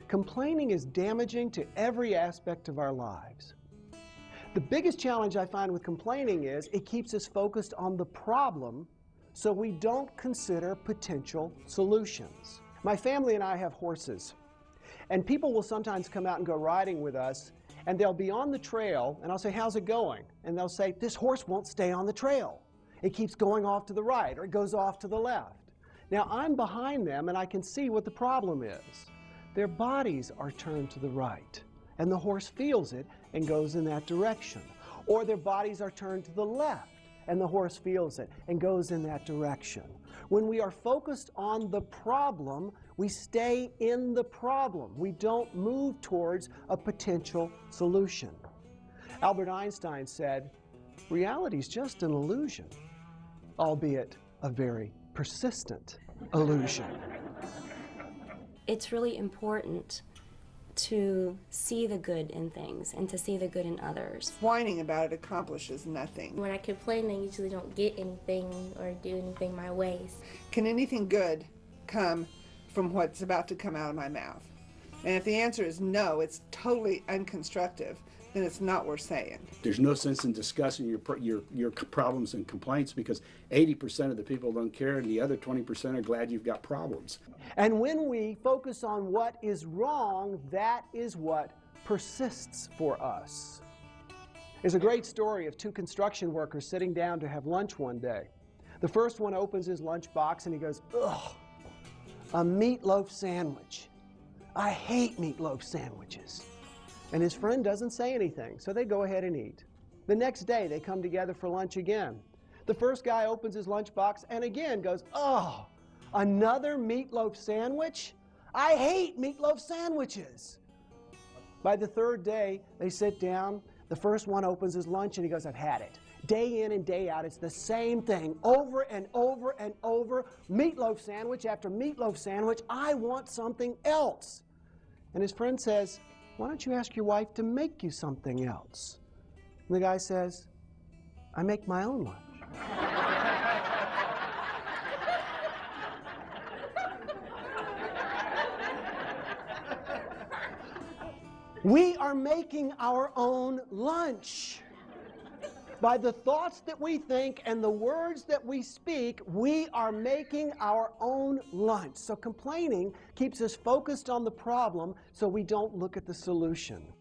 Complaining is damaging to every aspect of our lives. The biggest challenge I find with complaining is it keeps us focused on the problem so we don't consider potential solutions. My family and I have horses, and people will sometimes come out and go riding with us, and they'll be on the trail, and I'll say, "How's it going?" And they'll say, "This horse won't stay on the trail. It keeps going off to the right, or it goes off to the left." Now, I'm behind them, and I can see what the problem is. Their bodies are turned to the right, and the horse feels it and goes in that direction. Or their bodies are turned to the left, and the horse feels it and goes in that direction. When we are focused on the problem, we stay in the problem. We don't move towards a potential solution. Albert Einstein said, "Reality is just an illusion, albeit a very persistent illusion." It's really important to see the good in things and to see the good in others. Whining about it accomplishes nothing. When I complain, I usually don't get anything or do anything my ways. Can anything good come from what's about to come out of my mouth? And if the answer is no, it's totally unconstructive, then it's not worth saying. There's no sense in discussing your problems and complaints because 80% of the people don't care and the other 20% are glad you've got problems. And when we focus on what is wrong, that is what persists for us. There's a great story of two construction workers sitting down to have lunch one day. The first one opens his lunchbox and he goes, "Ugh, a meatloaf sandwich. I hate meatloaf sandwiches." And his friend doesn't say anything, so they go ahead and eat. The next day, they come together for lunch again. The first guy opens his lunchbox and again goes, "Oh, another meatloaf sandwich? I hate meatloaf sandwiches." By the third day, they sit down. The first one opens his lunch and he goes, "I've had it." Day in and day out, it's the same thing, over and over and over, meatloaf sandwich after meatloaf sandwich. I want something else. And his friend says, "Why don't you ask your wife to make you something else?" And the guy says, "I make my own lunch." We are making our own lunch. By the thoughts that we think and the words that we speak, we are making our own lunch. So complaining keeps us focused on the problem so we don't look at the solution.